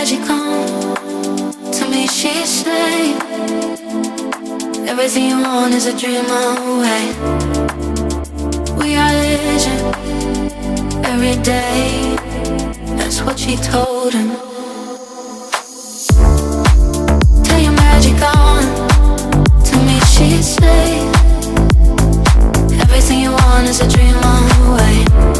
magic on. To me she say, everything you want is a dream away. We are legend every day. That's what she told him. Tell your magic on. To me she say, everything you want is a dream away.